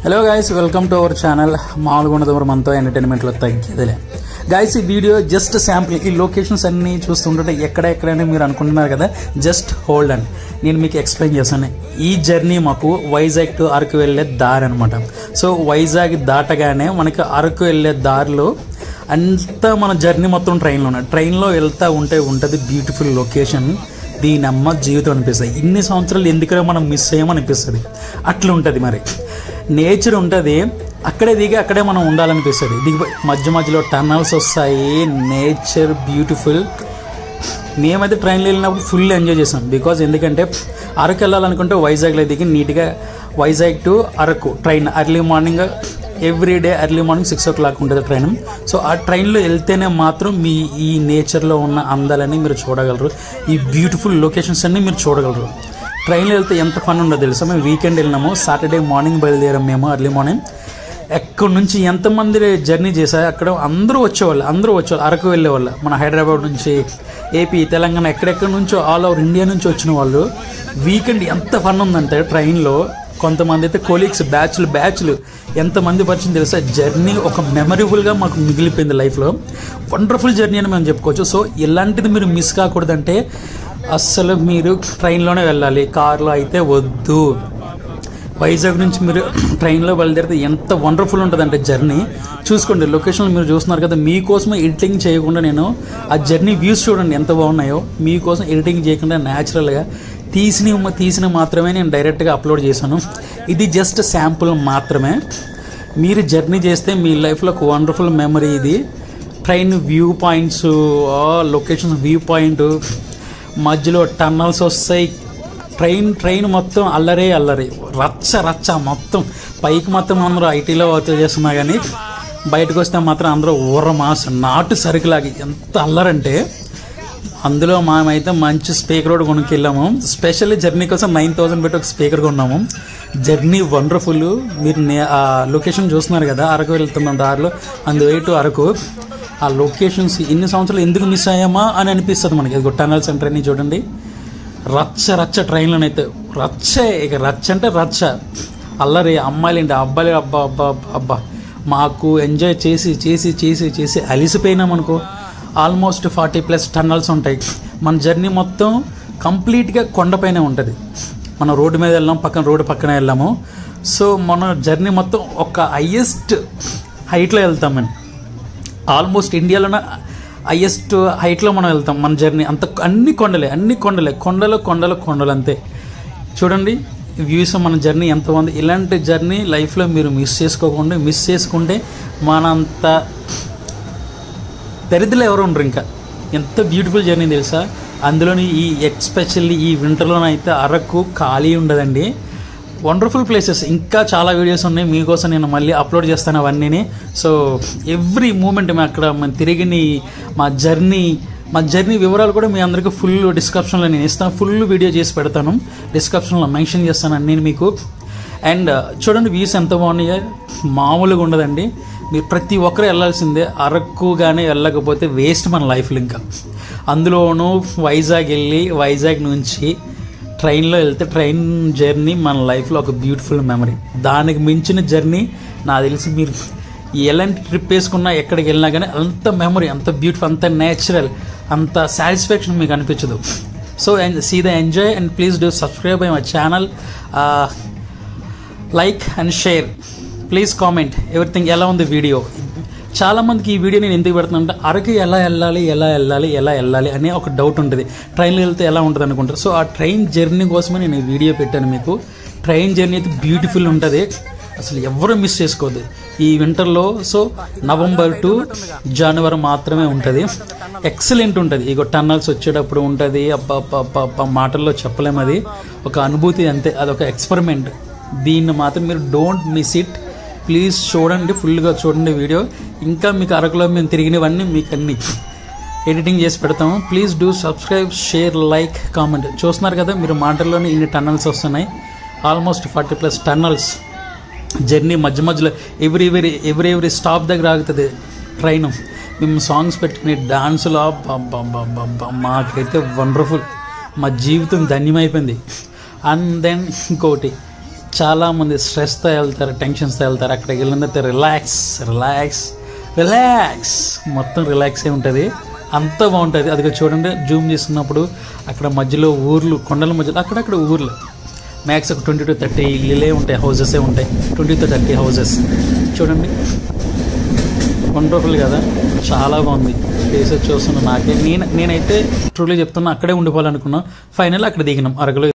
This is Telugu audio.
Hello guys, welcome to our channel. మామూలుగా ఉన్నది మనతో ఎంటర్టైన్మెంట్లో తగ్గేదిలే గైస్. ఈ వీడియో జస్ట్ శాంపుల్. ఈ లొకేషన్స్ అన్నీ చూస్తుంటే ఎక్కడెక్కడైనా మీరు అనుకుంటున్నారు కదా, జస్ట్ హోల్డ్ అండ్ నేను మీకు ఎక్స్ప్లెయిన్ చేస్తాను. ఈ జర్నీ మాకు వైజాగ్ టు అరకు వెళ్ళే దారి అనమాట. సో వైజాగ్ దాటగానే మనకి అరకు వెళ్ళే దారిలో అంతా మన జర్నీ మొత్తం ట్రైన్లో వెళ్తూ ఉంటుంది బ్యూటిఫుల్ లొకేషన్. దీని అమ్మ జీవితం అనిపిస్తుంది. ఇన్ని సంవత్సరాలు ఎందుకో మనం మిస్ అయ్యామనిపిస్తుంది. అట్లా ఉంటుంది. మరి నేచర్ ఉంటుంది, అక్కడే దిగి అక్కడే మనం ఉండాలనిపిస్తుంది. దిగిపోయి మధ్యలో టన్నల్స్ వస్తాయి, నేచర్ బ్యూటిఫుల్. మేమైతే ట్రైన్లో వెళ్ళినప్పుడు ఫుల్ ఎంజాయ్ చేసాం. బికాజ్ ఎందుకంటే అరకు వెళ్ళాలనుకుంటే వైజాగ్లో దిగి నీట్గా Vizag to Araku train early morning, everyday early morning 6 o'clock ఉంటుంది ట్రైన్. సో ఆ ట్రైన్లో వెళ్తేనే మాత్రం మీ ఈ నేచర్లో ఉన్న అందాలని మీరు చూడగలరు. ఈ బ్యూటిఫుల్ లొకేషన్స్ అన్నీ మీరు చూడగలరు. ట్రైన్లో వెళ్తే ఎంత ఫన్ ఉండదో తెలుసా. మేము వీకెండ్ వెళ్ళినాము, సాటర్డే మార్నింగ్ బయలుదేరాము మేము ఎర్లీ మార్నింగ్. ఎక్కడి నుంచి ఎంతమంది జర్నీ చేశారు, అక్కడ అందరూ వచ్చేవాళ్ళు అరకు వెళ్ళేవాళ్ళు. మన హైదరాబాద్ నుంచి, ఏపీ, తెలంగాణ, ఎక్కడెక్కడి నుంచో ఆల్ ఓవర్ ఇండియా నుంచి వచ్చిన వాళ్ళు. వీకెండ్ ఎంత ఫన్ ఉందంటే ట్రైన్లో కొంతమంది అయితే కొలీగ్స్ బ్యాచ్లు ఎంతమంది పరిచయం తెలుసా. జర్నీ ఒక మెమరబుల్గా మాకు మిగిలిపోయింది లైఫ్లో. వండర్ఫుల్ జర్నీ అని మేము చెప్పుకోవచ్చు. సో ఇలాంటిది మీరు మిస్ కాకూడదంటే అస్సలు మీరు ట్రైన్లోనే వెళ్ళాలి, కార్లో అయితే వద్దు. వైజాగ్ నుంచి మీరు ట్రైన్లో బయలుదేరితే ఎంత వండర్ఫుల్ ఉంటుందంటే జర్నీ. చూసుకోండి, లొకేషన్లు మీరు చూస్తున్నారు కదా. మీకోసం ఎడిటింగ్ చేయకుండా నేను ఆ జర్నీ వ్యూస్ చూడండి ఎంత బాగున్నాయో. మీకోసం ఎడిటింగ్ చేయకుండా న్యాచురల్గా తీసిన మాత్రమే నేను డైరెక్ట్గా అప్లోడ్ చేశాను. ఇది జస్ట్ శాంపుల్ మాత్రమే. మీరు జర్నీ చేస్తే మీ లైఫ్లో ఒక వండర్ఫుల్ మెమరీ ఇది. Train view points, location view point, మధ్యలో టన్నల్స్ వస్తాయి. ట్రైన్ మొత్తం అల్లరి రచ్చ మొత్తం. పైకి మొత్తం అందరూ ఐటీలో వర్క్ చేస్తున్నా కానీ బయటకు వస్తే మాత్రం అందరూ ఊరమాస్ నాటు సరుకులాగి ఎంత అల్లరంటే. అందులో మేమైతే మంచి స్పీకర్ కూడా కొనుక్కెళ్ళాము. స్పెషల్లీ జర్నీ కోసం 9,000 పెట్టి ఒక స్పీకర్ కొన్నాము. Journey wonderful. మీరు ఆ లొకేషన్ చూస్తున్నారు కదా, అరకు వెళ్తున్నాం దారిలో అందువే టు అరకు. ఆ లొకేషన్స్ ఇన్ని సంవత్సరాలు ఎందుకు మిస్ అయ్యామా అని అనిపిస్తుంది మనకి. అది టన్నల్స్ అండ్ ట్రైన్ చూడండి, రచ్చ ట్రైన్లోనైతే రచ్చ అంటే రచ్చ. అల్లరి అమ్మాయిలు ఏంటి, అబ్బాయిలు అబ్బా మాకు ఎంజాయ్ చేసి అలిసిపోయినాం అనుకో. ఆల్మోస్ట్ 40+ టన్నల్స్ ఉంటాయి. మన జర్నీ మొత్తం కంప్లీట్గా కొండపైనే ఉంటుంది. మనం రోడ్డు మీద వెళ్ళాం, రోడ్డు పక్కన వెళ్ళాము. సో మన జర్నీ మొత్తం ఒక హైయెస్ట్ హైట్లో వెళ్తామని. ఆల్మోస్ట్ ఇండియాలోనే హైయెస్ట్ హైట్లో మనం వెళ్తాం. మన జర్నీ అంత అన్ని కొండలే కొండలు అంతే. చూడండి వ్యూస్, మన జర్నీ ఎంత ఉంది. ఇలాంటి జర్నీ లైఫ్లో మీరు మిస్ చేసుకుంటే మనంత దరిద్రులు ఎవరు ఉండరు. ఇంకా ఎంత బ్యూటిఫుల్ జర్నీ తెలుసా. అందులోని ఎస్పెషల్లీ ఈ వింటర్లోనైతే అరకు ఖాళీ ఉండదండి. Wonderful places. ఇంకా చాలా వీడియోస్ ఉన్నాయి మీకోసం, నేను మళ్ళీ అప్లోడ్ చేస్తాను అవన్నీ. సో ఎవ్రీ మూమెంట్ మేము తిరిగిన మా జర్నీ వివరాలు కూడా మీ అందరికీ ఫుల్ డిస్క్రిప్షన్లో నేను ఇస్తాను. ఫుల్ వీడియో చేసి పెడతాను, డిస్క్రిప్షన్లో మెన్షన్ చేస్తాను అన్నీ మీకు. అండ్ చూడండి వ్యూస్ ఎంత బాగున్నాయో, మామూలుగా ఉండదండి. మీరు ప్రతి ఒక్కరు వెళ్ళాల్సిందే. అరకు కానీ వెళ్ళకపోతే వేస్ట్ మన లైఫ్లో. ఇంకా అందులోనూ వైజాగ్ నుంచి ట్రైన్లో వెళ్తే ట్రైన్ జర్నీ మన లైఫ్లో ఒక బ్యూటిఫుల్ మెమరీ. దానికి మించిన జర్నీ నాకు తెలిసి మీరు ఎలాంటి ట్రిప్ వేసుకున్నా, ఎక్కడికి వెళ్ళినా కానీ అంత మెమరీ, అంత బ్యూటిఫుల్, అంత నేచురల్, అంత సాటిస్ఫాక్షన్ మీకు అనిపించదు. So see the enjoy and please do subscribe my channel, like and share, please comment everything. ఎలా ఉంది వీడియో? చాలామందికి ఈ వీడియో నేను ఎందుకు పెడుతున్నా అంటే అరకు ఎలా వెళ్ళాలి అనే ఒక డౌట్ ఉంటుంది. ట్రైన్లో వెళ్తే ఎలా ఉంటుంది అనుకుంటారు. సో ఆ ట్రైన్ జర్నీ కోసమే నేను ఈ వీడియో పెట్టాను మీకు. ట్రైన్ జర్నీ అయితే బ్యూటిఫుల్ ఉంటుంది, అసలు ఎవరు మిస్ చేసుకోవద్దు ఈ వింటర్లో. సో నవంబర్ టు జనవరి మాత్రమే ఉంటుంది. ఎక్సలెంట్ ఉంటుంది. ఇగో టన్నల్స్ వచ్చేటప్పుడు ఉంటుంది. అబ్బా మాటల్లో చెప్పలేము. అది ఒక అనుభూతి అంతే. అదొక ఎక్స్పెరిమెంట్. దీన్ని మాత్రం మీరు డోంట్ మిస్ ఇట్. ప్లీజ్ చూడండి, ఫుల్గా చూడండి వీడియో. ఇంకా మీకు అరకులో మేము తిరిగినవన్నీ మీకు అన్ని ఎడిటింగ్ చేసి పెడతాము. Please do subscribe, share, like, comment. చూస్తున్నారు కదా మీరు, మాటల్లోనే ఇన్ని టన్నల్స్ వస్తున్నాయి. Almost 40+ tunnels. జర్నీ మధ్యలో ఎవ్రీ స్టాప్ దగ్గర ఆగుతుంది ట్రైన్. మేము సాంగ్స్ పెట్టుకుని డాన్సులు మాకైతే వండర్ఫుల్. మా జీవితం ధన్యమైపోయింది. అండ్ దెన్ ఇంకోటి, చాలామంది స్ట్రెస్తో వెళ్తారు, టెన్షన్స్తో వెళ్తారు. అక్కడికి వెళ్ళిన తర్వాత రిలాక్స్ మొత్తం రిలాక్సే ఉంటుంది. అంత బాగుంటుంది. అది చూడండి, జూమ్ చేస్తున్నప్పుడు అక్కడ మధ్యలో ఊర్లు, కొండల మధ్యలో అక్కడక్కడ ఊర్లు, మ్యాక్స్ ఒక 20 to 30 ఇళ్ళే ఉంటాయి, హౌజెసే ఉంటాయి. 20 to 30 హౌజెస్ చూడండి. వండర్ఫుల్ కదా, చాలా బాగుంది. ప్లేసెస్ చూస్తున్నా నేనైతే ట్రూలీ చెప్తున్నా, అక్కడే ఉండిపోవాలనుకున్నా. ఫైనల్ అక్కడ దిగినాం అరకులో.